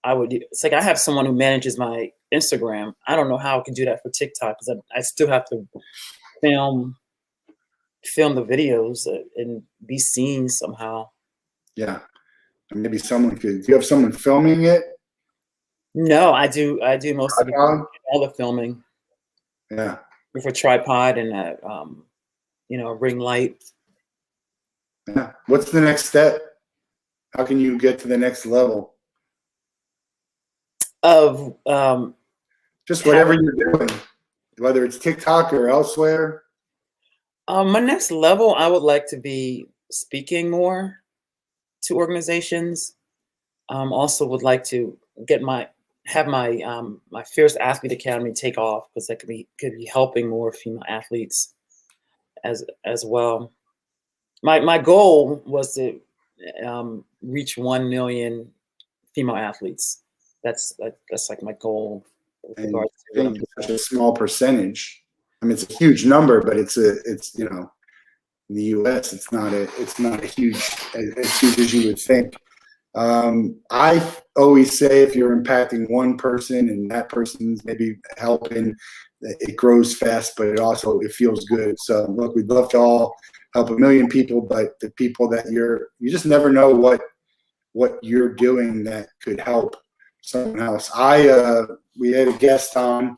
I would. It's like I have someone who manages my Instagram. I don't know how I can do that for TikTok because I still have to film the videos and be seen somehow. Yeah. Maybe someone could. Do you have someone filming it? No, I do. I do most of it, Tripod? all the filming Yeah. with a tripod and a ring light. Yeah. What's the next step? How can you get to the next level? Of Just whatever you're doing, whether it's TikTok or elsewhere. my next level, I would like to be speaking more to organizations. Also, would like to have my Fierce Athlete Academy take off because that could be helping more female athletes as well. My goal was to reach 1 million female athletes. That's like my goal with And regards I to what think I'm it's doing. such a small percentage. I mean, it's a huge number, but it's in the U.S. It's not a huge as huge as you would think. I always say if you're impacting one person and that person's maybe helping, it grows fast, but it feels good. So look, we'd love to all help 1 million people, but the people that you just never know what you're doing that could help someone else. We had a guest on,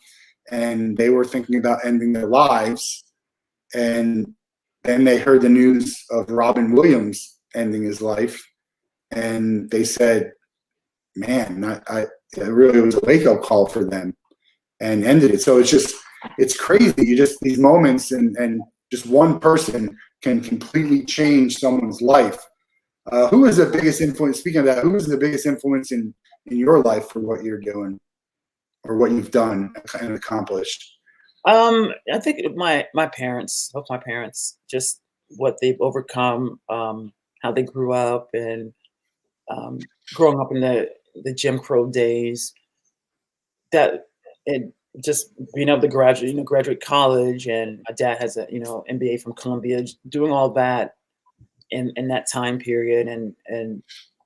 and they were thinking about ending their lives, and then they heard the news of Robin Williams ending his life, and they said, "Man, it really was a wake-up call for them," and ended it. So it's crazy. You just these moments, and just one person can completely change someone's life. Who is the biggest influence? Speaking of that, who is the biggest influence in your life for what you're doing or what you've done and accomplished? I think my parents, both my parents, just what they've overcome, how they grew up, and growing up in the Jim Crow days. That it just being able to graduate college, and my dad has a MBA from Columbia, doing all that in that time period, and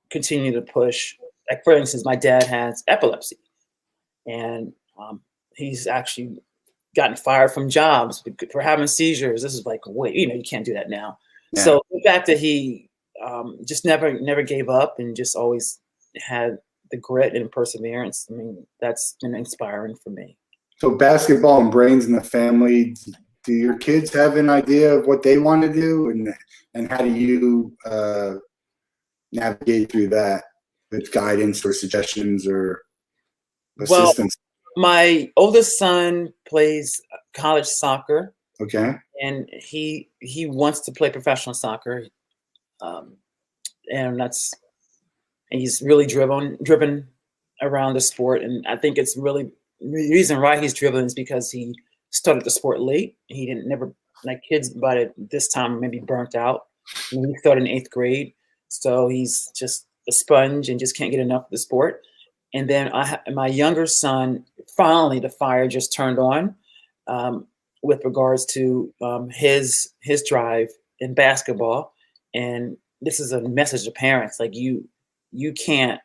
continue to push. Like for instance, my dad has epilepsy, and he's actually gotten fired from jobs for having seizures. This is like, wait, you can't do that now. Yeah. So the fact that he just never gave up and just always had the grit and perseverance, I mean, that's been inspiring for me. So basketball and brains in the family. Do your kids have an idea of what they want to do, and how do you navigate through that with guidance or suggestions or Well, assistance? my oldest son plays college soccer, Okay. and he wants to play professional soccer, um, and he's really driven around the sport. And I think it's really the reason why he's driven is because he started the sport late. He didn't never like kids by this time maybe burnt out. He started in 8th grade, so he's just a sponge and just can't get enough of the sport. And then my younger son, finally the fire just turned on, with regards to his drive in basketball. And this is a message to parents: like you can't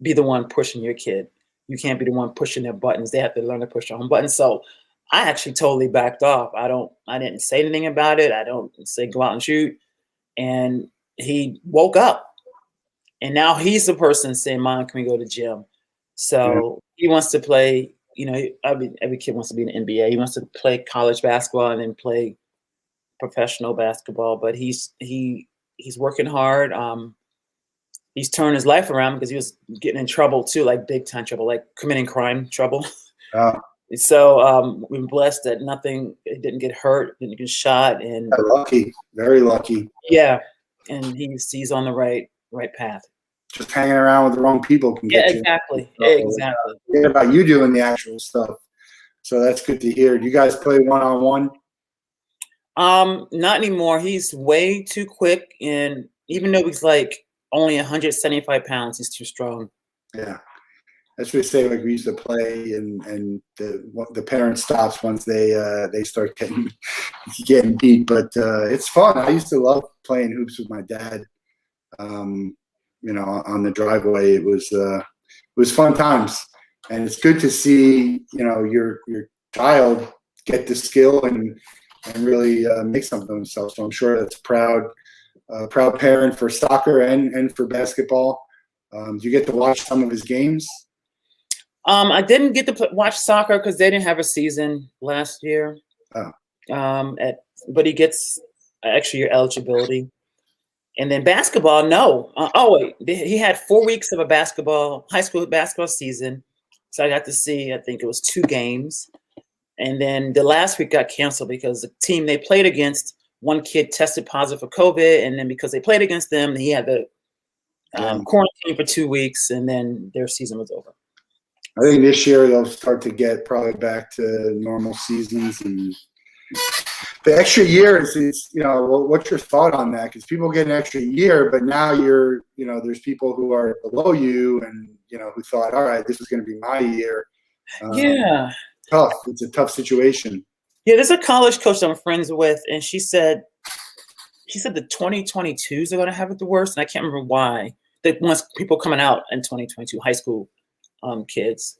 be the one pushing your kid. You can't be the one pushing their buttons. They have to learn to push their own buttons. So I actually totally backed off. I didn't say anything about it. I don't say go out and shoot. And he woke up, and now he's the person saying, "Mom, can we go to gym?" Yeah. So he wants to play. Every kid wants to be in the NBA. He wants to play college basketball and then play professional basketball. But he's working hard. He's turned his life around because he was getting in trouble too, like big time trouble, like committing crime trouble. Uh, So we're blessed that it didn't get hurt, didn't get shot, and Lucky, very lucky. yeah, and he's on the right path. Just hanging around with the wrong people can Yeah, get you. exactly. Forget about you doing the actual stuff. So that's good to hear. Do you guys play one-on-one? Not anymore. He's way too quick, and even though he's like only 175 pounds, he's too strong. Yeah. That's what we say. Like we used to play, and the parent stops once they start getting beat. But it's fun. I used to love playing hoops with my dad. on the driveway. It was fun times, and it's good to see, your child get the skill and really make something of themselves. So I'm sure that's a proud parent for soccer and for basketball. Do you get to watch some of his games? I didn't get to watch soccer because they didn't have a season last year. Oh. But he gets extra year eligibility. And then basketball, no. Wait, he had 4 weeks of a high school basketball season. So I got to see, I think it was 2 games. And then the last week got canceled because the team they played against, one kid tested positive for COVID. And then because they played against them, he had the quarantine for 2 weeks, and then their season was over. I think this year they'll start to get probably back to normal seasons, and the extra year is what's your thought on that? Because people get an extra year, but now there's people who are below you and, who thought, all right, this is going to be my year. Yeah. Tough. It's a tough situation. Yeah. There's a college coach I'm friends with, and she said the 2022s are going to have it the worst. And I can't remember why. That once people coming out in 2022, high school kids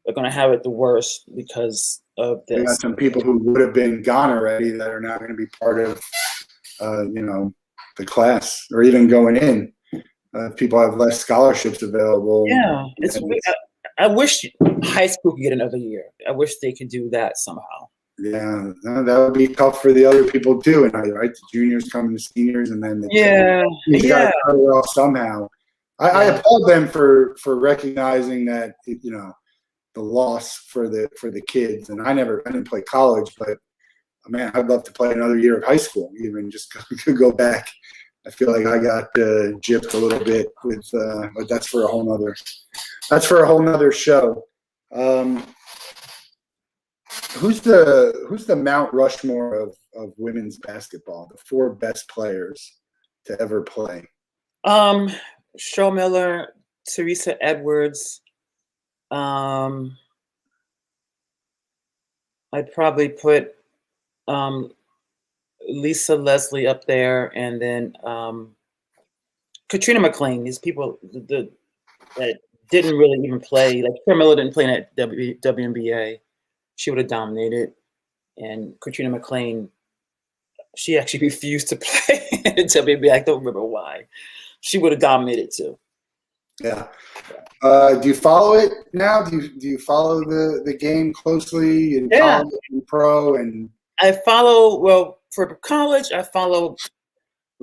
are going to have it the worst because of this. We got some people who would have been gone already that are not going to be part of, the class or even going in. People have less scholarships available. Yeah, I wish high school could get another year. I wish they could do that somehow. Yeah, that would be tough for the other people too, and right, the juniors coming to seniors, and then you got to cut it off somehow. I applaud them for recognizing that the loss for the kids. And I didn't play college, but man, I'd love to play another year of high school, even just could go back. I feel like I got gypped a little bit with, but that's for a whole nother show. Who's the Mount Rushmore of women's basketball? The 4 best players to ever play. Sho Miller, Teresa Edwards. I'd probably put Lisa Leslie up there, and then Katrina McClain. These people that didn't really even play. Like Sho Miller didn't play in that WNBA. She would have dominated. And Katrina McClain, she actually refused to play in the WNBA. I don't remember why. She would have dominated too. Yeah. Do you follow it now? Do you follow the game closely in college and pro? And I follow, for college, I follow,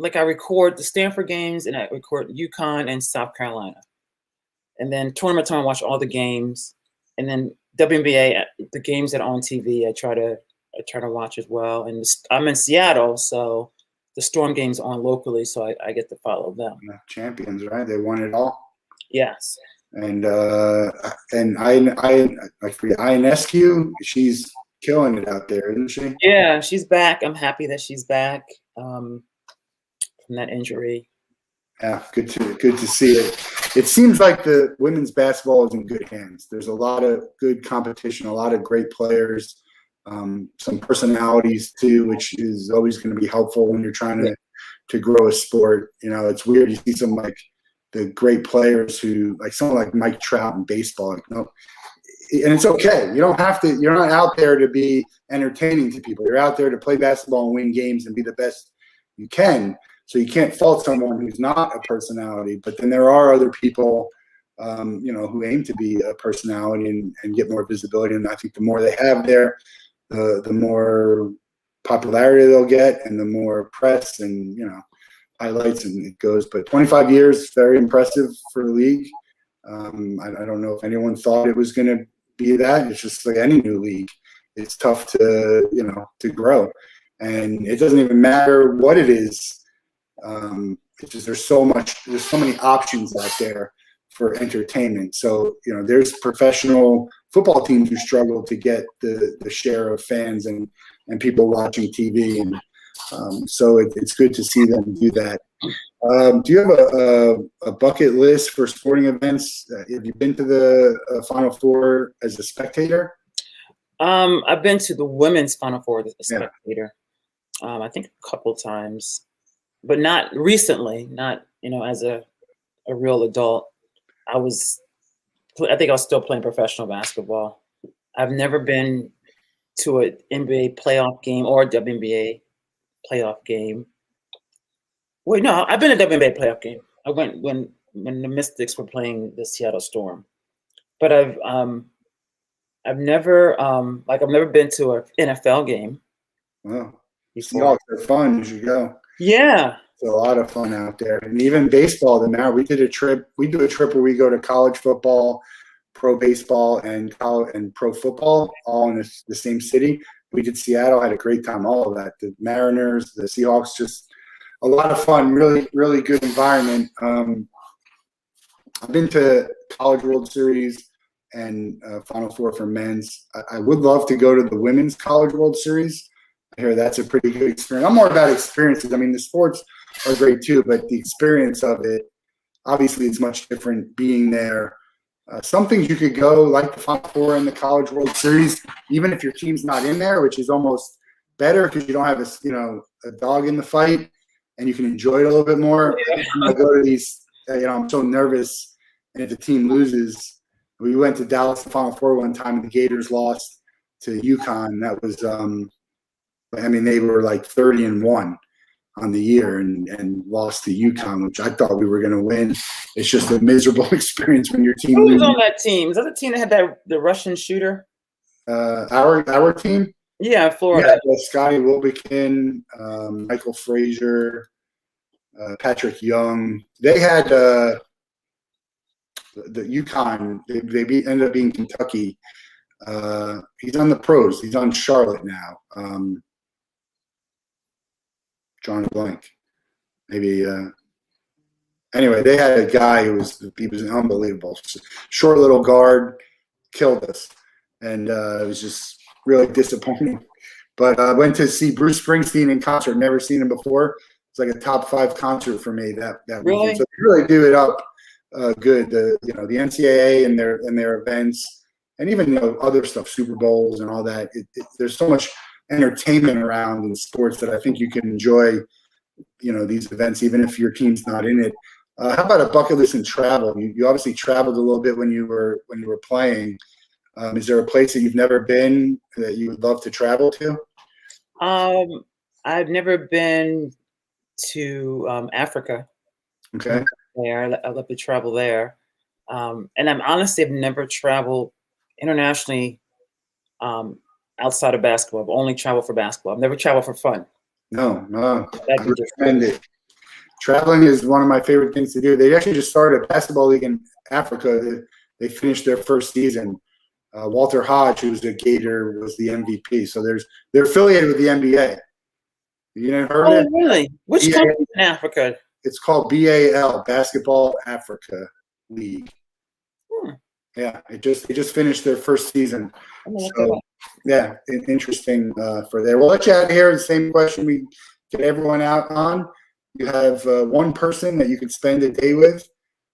I record the Stanford games and I record UConn and South Carolina. And then tournament time, I watch all the games. And then WNBA, the games that are on TV, I try to watch as well. And I'm in Seattle, so the Storm games on locally, so I get to follow them. Champions, right? They won it all. Yes. And Ionescu, she's killing it out there, isn't she? Yeah, she's back. I'm happy that she's back from that injury. Yeah, good to see it. It seems like the women's basketball is in good hands. There's a lot of good competition, a lot of great players, some personalities too, which is always going to be helpful when you're trying to grow a sport. It's weird. You see some the great players who, someone like Mike Trout in baseball, and it's okay. You don't have to. You're not out there to be entertaining to people. You're out there to play basketball and win games and be the best you can. So you can't fault someone who's not a personality. But then there are other people, who aim to be a personality and get more visibility. And I think the more they have there, the more popularity they'll get, and the more press and highlights, and it goes. But 25 years, very impressive for the league. I don't know if anyone thought it was going to be that. It's just like any new league. It's tough to grow, and it doesn't even matter what it is. It's just there's so many options out there for entertainment. So there's professional football teams who struggle to get the share of fans and people watching TV, and so it's good to see them do that. Do you have a bucket list for sporting events? Have you been to the Final Four as a spectator? I've been to the women's Final Four as a spectator. I think a couple times. but not recently. Not as a real adult. I think I was still playing professional basketball. I've never been to an NBA playoff game or a WNBA playoff game. Wait, no, I've been to a WNBA playoff game. I went when the Mystics were playing the Seattle Storm, but I've never been to an NFL game. Wow. Before. Seahawks are fun. You should go. Yeah. It's a lot of fun out there. And even baseball, we do a trip where we go to college football, pro baseball, and pro football all in the same city. We did Seattle, had a great time, all of that. The Mariners, the Seahawks, just a lot of fun, really, really good environment. I've been to College World Series and Final Four for men's. I would love to go to the Women's College World Series. I hear that's a pretty good experience. I'm more about experiences. I mean, the sports are great too, but the experience of it, obviously, it's much different being there. Some things you could go, like the Final Four and the College World Series, even if your team's not in there, which is almost better because you don't have a dog in the fight, and you can enjoy it a little bit more. Yeah. I go to these, I'm so nervous, and if the team loses, we went to Dallas the Final Four one time, and the Gators lost to UConn. That was, they were like 30-1 on the year and lost to UConn, which I thought we were going to win. It's just a miserable experience when your team Who was loses. on that team? Is that the team that had the Russian shooter? Our team? Yeah, Florida. Yeah, Scotty Wilbekin, Michael Frazier, Patrick Young. They had the UConn. They ended up being Kentucky. He's on the pros. He's on Charlotte now. John Blank. Maybe anyway, they had a guy who was unbelievable. Short little guard, killed us. And it was just really disappointing. But I went to see Bruce Springsteen in concert. Never seen him before. It's like a top 5 concert for me that Really? weekend. So they really do it up good. The NCAA and their events, and even other stuff, Super Bowls and all that. There's so much entertainment around in sports that I think you can enjoy, these events, even if your team's not in it. How about a bucket list and travel? You obviously traveled a little bit when you were playing. Is there a place that you've never been that you would love to travel to? I've never been to Africa. Okay. I love to travel there. And I'm honestly, I've never traveled internationally outside of basketball. I've only traveled for basketball. I've never traveled for fun. No. I That'd be recommend it. Traveling is one of my favorite things to do. They actually just started a basketball league in Africa. They finished their first season. Walter Hodge, who's a Gator, was the MVP. So they're affiliated with the NBA. You never heard of it? Really? Which country in Africa? It's called BAL, Basketball Africa League. Yeah, they just finished their first season. So, yeah, interesting for there. We'll let you out of here. The same question we get everyone out on. You have one person that you could spend a day with,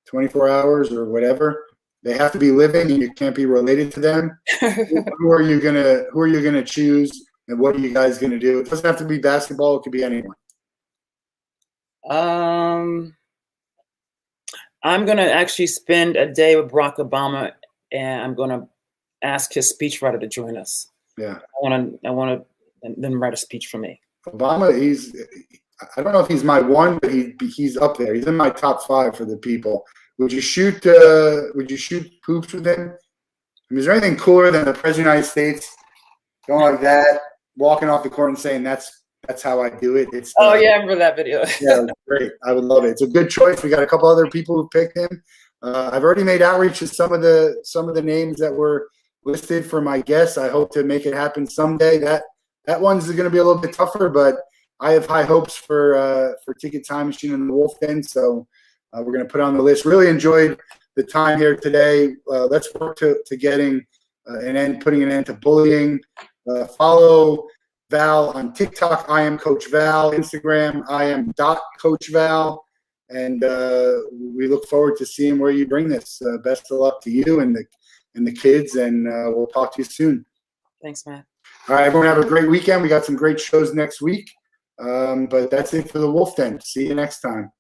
24 hours or whatever. They have to be living, and you can't be related to them. Who are you gonna choose, and what are you guys gonna do? It doesn't have to be basketball; it could be anyone. I'm gonna actually spend a day with Barack Obama, and I'm gonna ask his speechwriter to join us. Yeah, I want them write a speech for me. Obama, I don't know if he's my one, but he's up there. He's in my top 5 for the people. Would you shoot hoops with him? I mean, is there anything cooler than the President of the United States going like that, walking off the court and saying that's how I do it? Yeah, I remember that video. Yeah, great. I would love it. It's a good choice. We got a couple other people who picked him. I've already made outreach to some of the names that were listed for my guests. I hope to make it happen someday. That one's going to be a little bit tougher, but I have high hopes for Ticket Time Machine and the Wolff Den. So we're going to put it on the list. Really enjoyed the time here today. Let's work to getting putting an end to bullying. Follow Val on TikTok. I am Coach Val. Instagram, I am .Coach Val. And we look forward to seeing where you bring this. Best of luck to you and the kids, and we'll talk to you soon. Thanks, Matt. All right, everyone have a great weekend. We got some great shows next week. But that's it for the Wolff Den. See you next time.